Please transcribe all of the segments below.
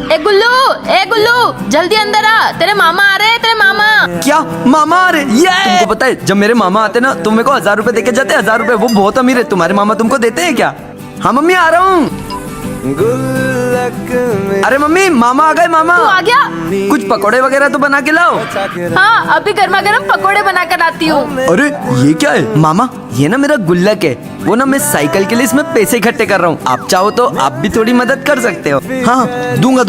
ए गुल्लू, जल्दी अंदर आ, तेरे मामा आ रहे हैं, तेरे मामा। क्या मामा आ रहे? ये तुमको पता है जब मेरे मामा आते ना तो मेरे को 1000 रुपए देके जाते। 1000 रुपए, वो बहुत अमीर है। तुम्हारे मामा तुमको देते हैं क्या? हाँ मम्मी आ रहा हूँ। अरे मम्मी मामा आ गए। मामा तू आ गया? कुछ पकोड़े वगैरह तो बना के लाओ। हाँ, अभी गर्मा गर्म पकोड़े बना कर लाती हूँ। अरे ये क्या है? मामा ये ना मेरा गुल्लक है, वो ना मैं साइकिल के लिए इसमें पैसे इकट्ठे कर रहा हूँ। आप चाहो तो आप भी थोड़ी मदद कर सकते हो। हाँ दूंगा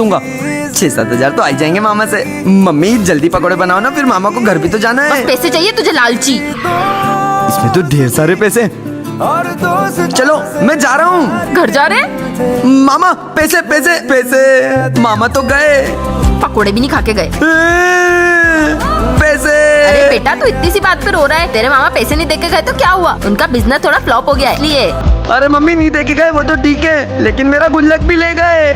6-7 हजार तो आ जाएंगे मामा से। मम्मी जल्दी पकोड़े बनाओ ना, फिर मामा को घर भी तो जाना है। बस पैसे चाहिए तुझे लालची। इसमें तो ढेर सारे पैसे। चलो मैं जा रहा हूँ। घर जा रहे? मामा पैसे। मामा तो गए, पकोड़े भी नहीं खा के गए। पैसे। अरे बेटा तू इतनी सी बात पे रो रहा है? तेरे मामा पैसे नहीं देके गए तो क्या हुआ? उनका बिजनेस थोड़ा फ्लॉप हो गया है इसलिए। अरे मम्मी नहीं देके गए वो तो ठीक है, लेकिन मेरा गुल्लक भी ले गए।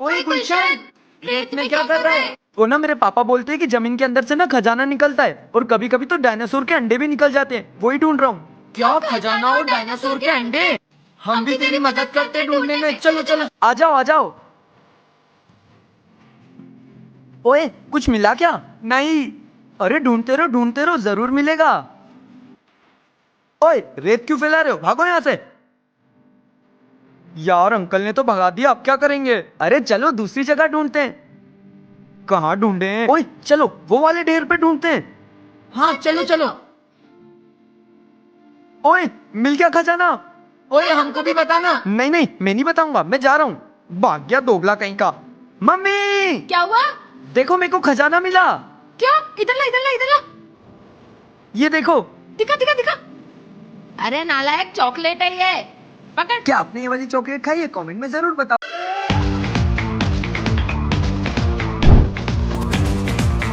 ओए गुलशन, रेत में क्या कर रहा है? वो ना मेरे पापा बोलते हैं कि जमीन के अंदर से ना खजाना निकलता है, और कभी कभी तो डायनासोर के अंडे भी निकल जाते हैं। वही ढूंढ रहा हूँ। क्या खजाना और डायनासोर के अंडे? हम भी तेरी मदद करते ढूंढने में। चलो आ जाओ। ओए कुछ मिला क्या? नहीं। अरे ढूंढते रहो जरूर मिलेगा। ओए रेत क्यों फैला रहे हो? भागो यहाँ से। यार अंकल ने तो भगा दिया, अब क्या करेंगे? अरे चलो दूसरी जगह ढूंढते हैं। कहाँ ढूंढे? ओए चलो वो वाले ढेर पे ढूंढते हैं। हाँ चलो। ओए मिल गया खजाना। ओए हमको भी बताना। नहीं मैं नहीं बताऊंगा, मैं जा रहा हूँ। भाग गया दोगला कहीं का। मम्मी क्या हुआ? देखो मेरे को खजाना मिला। क्या? इधर ला। ये देखो। दिखा। अरे नालायक, चॉकलेट है ये, पकड़। क्या आपने ये वाली चॉकलेट खाई है? कमेंट में जरूर बताओ।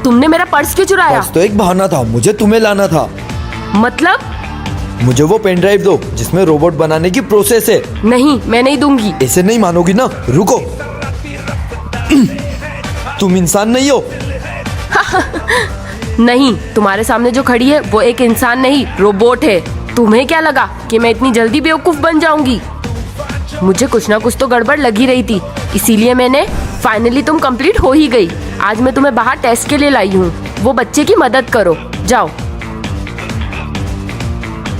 तुमने मेरा पर्स क्यों चुराया? बस तो एक बहाना था, मुझे तुम्हें लाना था। मतलब? मुझे वो पेन ड्राइव दो जिसमें रोबोट बनाने की प्रोसेस है। नहीं, मैं नहीं दूंगी। ऐसे नहीं मानोगी ना, रुको। तुम इंसान नहीं हो। नहीं, तुम्हारे सामने जो खड़ी है वो एक इंसान नहीं, रोबोट है। तुम्हें क्या लगा कि मैं इतनी जल्दी बेवकूफ बन जाऊंगी? मुझे कुछ ना कुछ तो गड़बड़ लगी रही थी, इसीलिए मैंने फाइनली तुम कंप्लीट हो ही गई। आज मैं तुम्हें बाहर टेस्ट के लिए लाई हूँ। वो बच्चे की मदद करो, जाओ।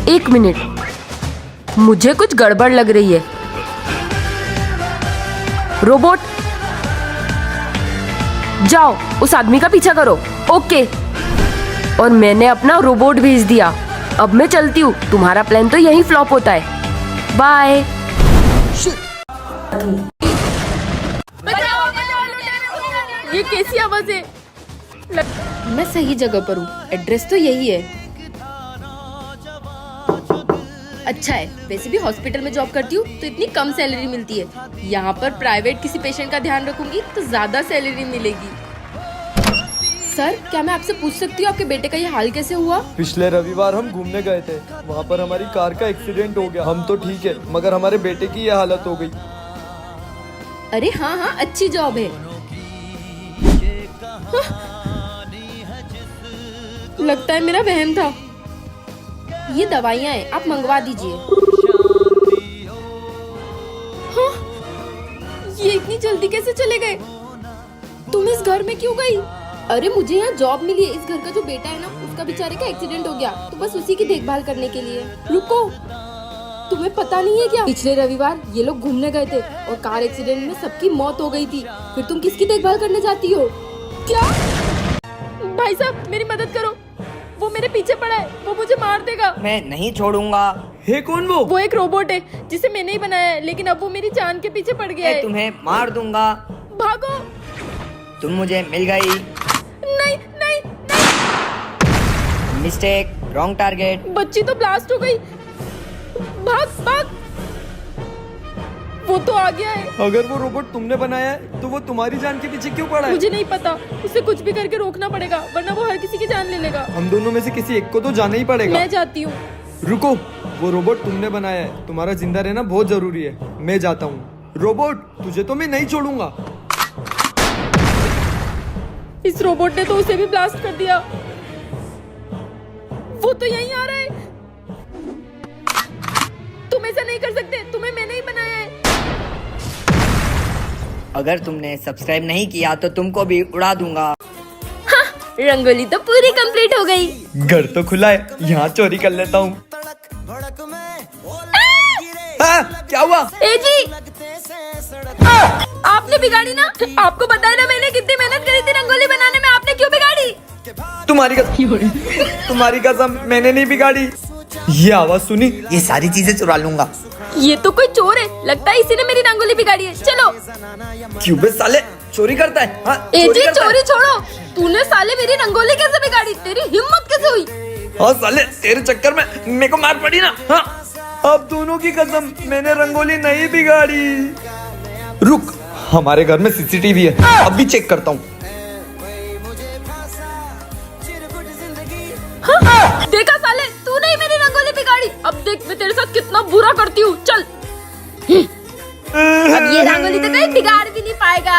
1 मिनट, मुझे कुछ गड़बड़ लग रही है। रोबोट जाओ, उस आदमी का पीछा करो। ओके। और मैंने अपना रोबोट भेज दिया। अब मैं चलती हूँ, तुम्हारा प्लान तो यही फ्लॉप होता है। बाय। ये कैसी आवाज है? मैं सही जगह पर हूँ, एड्रेस तो यही है। अच्छा है, वैसे भी हॉस्पिटल में जॉब करती हूँ तो इतनी कम सैलरी मिलती है। यहाँ पर प्राइवेट किसी पेशेंट का ध्यान रखूंगी तो ज्यादा सैलरी मिलेगी। सर, क्या मैं आपसे पूछ सकती हूँ आपके बेटे का ये हाल कैसे हुआ? पिछले रविवार हम घूमने गए थे, वहाँ पर हमारी कार का एक्सीडेंट हो गया। हम तो ठीक है, मगर हमारे बेटे की ये हालत हो गई। अरे हाँ, अच्छी जॉब है। लगता है मेरा वहम था। ये दवाइयाँ हैं, आप मंगवा दीजिए। हाँ, ये इतनी जल्दी कैसे चले गए? तुम इस घर में क्यों गई? अरे मुझे यहाँ जॉब मिली है। इस घर का जो बेटा है ना, उसका बेचारे का एक्सीडेंट हो गया, तो बस उसी की देखभाल करने के लिए। रुको, तुम्हें पता नहीं है क्या? पिछले रविवार ये लोग घूमने गए थे और कार एक्सीडेंट में सबकी मौत हो गई थी। फिर तुम किसकी देखभाल करने जाती हो? क्या? भाई साहब मेरी मदद करो, वो मेरे पीछे पड़ा है, वो मुझे मार देगा। मैं नहीं छोड़ूंगा। हे कौन वो? वो एक रोबोट है जिसे मैंने ही बनाया है, लेकिन अब वो मेरी जान के पीछे पड़ गया मैं है। तुम्हें मार दूंगा। भागो। तुम मुझे मिल गई। नहीं। Mistake, wrong target. बच्ची तो ब्लास्ट हो गई। भाग। वो तो आ गया है। अगर वो रोबोट तुमने बनाया है तो वो तुम्हारी जान के पीछे क्यों पड़ा है? मुझे नहीं पता, उसे कुछ भी करके रोकना पड़ेगा, वरना वो हर किसी की जान ले लेगा। हम दोनों में से किसी एक को तो जाना ही पड़ेगा। मैं जाती हूँ। रुको, वो रोबोट तुमने बनाया है, तुम्हारा जिंदा रहना बहुत जरूरी है। मैं जाता हूँ। रोबोट, तुझे तो मैं नहीं छोड़ूंगा। इस रोबोट ने तो उसे भी ब्लास्ट कर दिया। वो तो यहीं आ रहा है। तुम ऐसा नहीं कर सकते, तुम्हें मैंने ही बनाया है। अगर तुमने सब्सक्राइब नहीं किया तो तुमको भी उड़ा दूंगा। हाँ, रंगोली तो पूरी कंप्लीट हो गई। घर तो खुला है, यहाँ चोरी कर लेता हूँ। क्या हुआ? ए जी, आपने बिगाड़ी ना। आपको बताया ना मैंने कितनी मेहनत करी थी रंगोली बनाने में, आपने क्यों बिगाड़ी? तुम्हारी कसम मैंने नहीं बिगाड़ी। ये आवाज सुनी? ये सारी चीजें चुरा लूंगा। ये तो कोई चोर है, लगता है इसी ने मेरी रंगोली बिगाड़ी है। चलो। क्यों बे साले, चोरी करता है? हाँ, ए जी, करता है। चोरी छोड़ो, तूने साले मेरी रंगोली कैसे बिगाड़ी? तेरी हिम्मत कैसे हुई? हाँ साले, तेरे चक्कर में मेरे को मार पड़ी ना। हाँ, अब दोनों की कसम, मैंने रंगोली नहीं बिगाड़ी। रुक, हमारे घर में सीसीटीवी है, अब भी चेक करता हूँ। हाँ, देखा साले, तूने ही मेरी रंगोली बिगाड़ी। अब देख मैं तेरे साथ कितना बुरा करती हूँ। चल। अब ये रंगोली तो कहीं बिगाड़ भी नहीं पाएगा।